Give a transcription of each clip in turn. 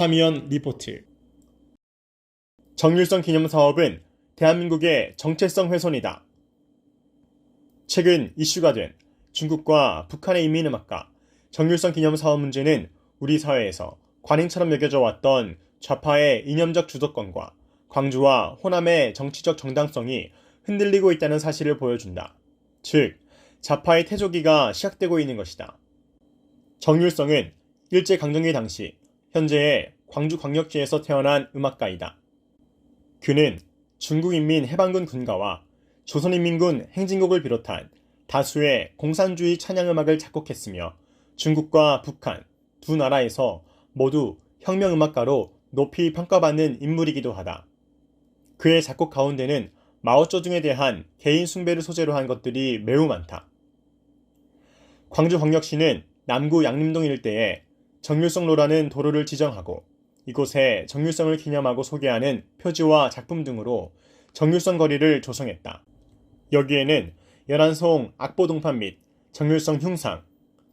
차미연 리포트. 정률성 기념사업은 대한민국의 정체성 훼손이다. 최근 이슈가 된 중국과 북한의 인민음악가 정률성 기념사업 문제는 우리 사회에서 관행처럼 여겨져 왔던 좌파의 이념적 주도권과 광주와 호남의 정치적 정당성이 흔들리고 있다는 사실을 보여준다. 즉, 좌파의 태조기가 시작되고 있는 것이다. 정률성은 일제강점기 당시 현재의 광주광역시에서 태어난 음악가이다. 그는 중국인민해방군 군가와 조선인민군 행진곡을 비롯한 다수의 공산주의 찬양음악을 작곡했으며 중국과 북한 두 나라에서 모두 혁명음악가로 높이 평가받는 인물이기도 하다. 그의 작곡 가운데는 마오쩌둥에 대한 개인 숭배를 소재로 한 것들이 매우 많다. 광주광역시는 남구 양림동 일대에 정률성로라는 도로를 지정하고 이곳에 정률성을 기념하고 소개하는 표지와 작품 등으로 정률성 거리를 조성했다. 여기에는 열한송 악보동판 및 정률성 흉상,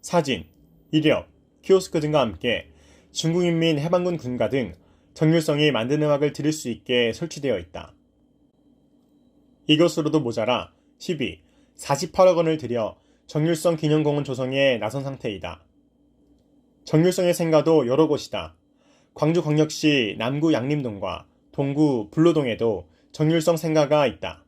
사진, 이력, 키오스크 등과 함께 중국인민해방군 군가 등 정률성이 만든 음악을 들을 수 있게 설치되어 있다. 이것으로도 모자라 48억 원을 들여 정률성 기념공원 조성에 나선 상태이다. 정률성의 생가도 여러 곳이다. 광주광역시 남구 양림동과 동구 불로동에도 정률성 생가가 있다.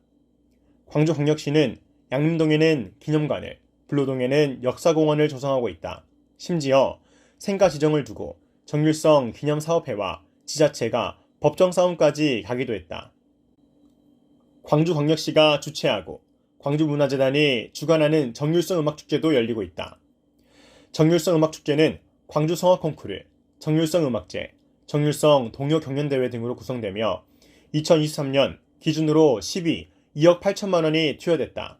광주광역시는 양림동에는 기념관을, 불로동에는 역사공원을 조성하고 있다. 심지어 생가 지정을 두고 정률성 기념사업회와 지자체가 법정 싸움까지 가기도 했다. 광주광역시가 주최하고 광주문화재단이 주관하는 정률성 음악축제도 열리고 있다. 정률성 음악축제는 광주 성악콩쿠르, 정률성 음악제, 정률성 동요 경연대회 등으로 구성되며 2023년 기준으로 2억 8천만 원이 투여됐다.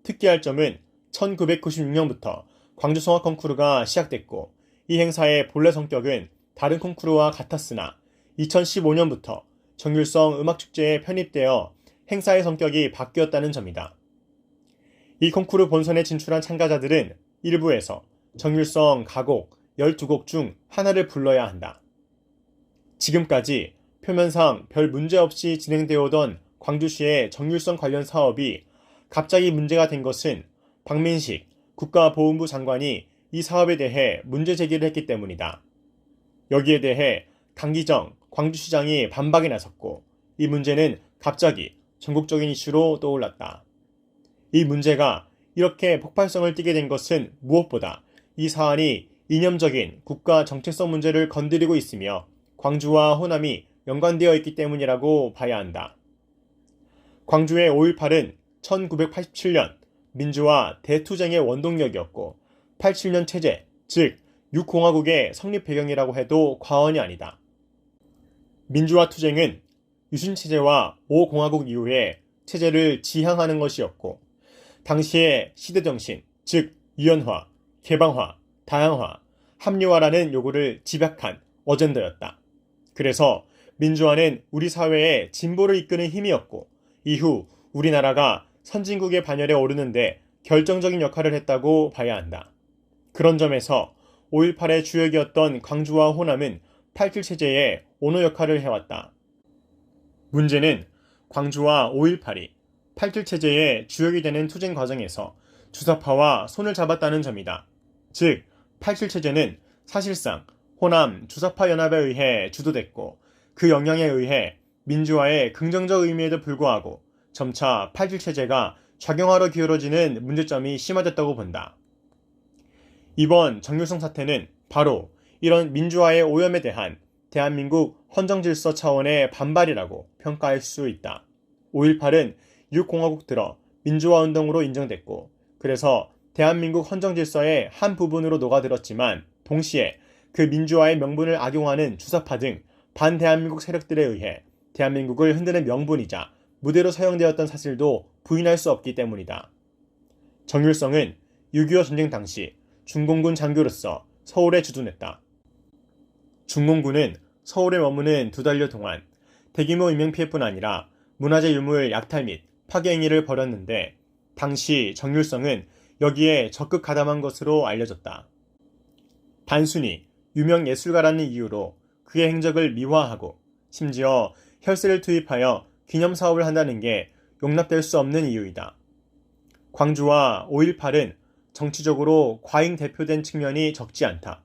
특기할 점은 1996년부터 광주 성악콩쿠르가 시작됐고 이 행사의 본래 성격은 다른 콩쿠르와 같았으나 2015년부터 정률성 음악축제에 편입되어 행사의 성격이 바뀌었다는 점이다. 이 콩쿠르 본선에 진출한 참가자들은 일부에서 정률성 가곡 12곡 중 하나를 불러야 한다. 지금까지 표면상 별 문제 없이 진행되어 오던 광주시의 정률성 관련 사업이 갑자기 문제가 된 것은 박민식 국가보훈부 장관이 이 사업에 대해 문제 제기를 했기 때문이다. 여기에 대해 강기정 광주시장이 반박에 나섰고 이 문제는 갑자기 전국적인 이슈로 떠올랐다. 이 문제가 이렇게 폭발성을 띠게 된 것은 무엇보다 이 사안이 이념적인 국가 정체성 문제를 건드리고 있으며 광주와 호남이 연관되어 있기 때문이라고 봐야 한다. 광주의 5.18은 1987년 민주화 대투쟁의 원동력이었고 87년 체제, 즉 6공화국의 성립 배경이라고 해도 과언이 아니다. 민주화 투쟁은 유신체제와 5공화국 이후에 체제를 지향하는 것이었고 당시의 시대정신, 즉 유연화, 개방화, 다양화, 합리화라는 요구를 집약한 어젠더였다. 그래서 민주화는 우리 사회의 진보를 이끄는 힘이었고 이후 우리나라가 선진국의 반열에 오르는데 결정적인 역할을 했다고 봐야 한다. 그런 점에서 5.18의 주역이었던 광주와 호남은 87 체제의 오너 역할을 해왔다. 문제는 광주와 5.18이 87 체제의 주역이 되는 투쟁 과정에서 주사파와 손을 잡았다는 점이다. 즉, 87 체제는 사실상 호남 주사파 연합에 의해 주도됐고 그 영향에 의해 민주화의 긍정적 의미에도 불구하고 점차 87 체제가 작용하러 기울어지는 문제점이 심화됐다고 본다. 이번 정률성 사태는 바로 이런 민주화의 오염에 대한 대한민국 헌정질서 차원의 반발이라고 평가할 수 있다. 5.18은 6공화국 들어 민주화운동으로 인정됐고 그래서 대한민국 헌정질서의 한 부분으로 녹아들었지만 동시에 그 민주화의 명분을 악용하는 주사파 등 반대한민국 세력들에 의해 대한민국을 흔드는 명분이자 무대로 사용되었던 사실도 부인할 수 없기 때문이다. 정률성은 6.25 전쟁 당시 중공군 장교로서 서울에 주둔했다. 중공군은 서울에 머무는 2달여 동안 대규모 인명피해뿐 아니라 문화재 유물 약탈 및 파괴 행위를 벌였는데 당시 정률성은 여기에 적극 가담한 것으로 알려졌다. 단순히 유명 예술가라는 이유로 그의 행적을 미화하고 심지어 혈세를 투입하여 기념사업을 한다는 게 용납될 수 없는 이유이다. 광주와 5.18은 정치적으로 과잉 대표된 측면이 적지 않다.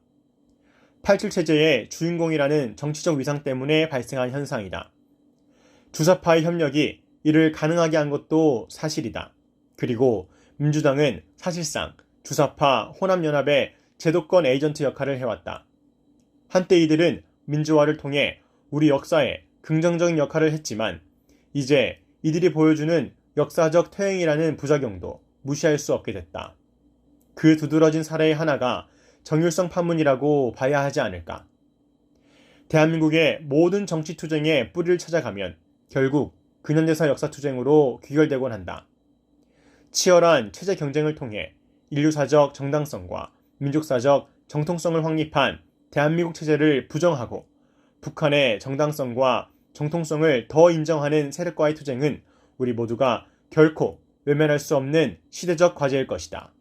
87 체제의 주인공이라는 정치적 위상 때문에 발생한 현상이다. 주사파의 협력이 이를 가능하게 한 것도 사실이다. 그리고 민주당은 사실상 주사파 혼합연합의 제도권 에이전트 역할을 해왔다. 한때 이들은 민주화를 통해 우리 역사에 긍정적인 역할을 했지만 이제 이들이 보여주는 역사적 퇴행이라는 부작용도 무시할 수 없게 됐다. 그 두드러진 사례의 하나가 정율성 판문이라고 봐야 하지 않을까. 대한민국의 모든 정치투쟁의 뿌리를 찾아가면 결국 근현대사 역사투쟁으로 귀결되곤 한다. 치열한 체제 경쟁을 통해 인류사적 정당성과 민족사적 정통성을 확립한 대한민국 체제를 부정하고 북한의 정당성과 정통성을 더 인정하는 세력과의 투쟁은 우리 모두가 결코 외면할 수 없는 시대적 과제일 것이다.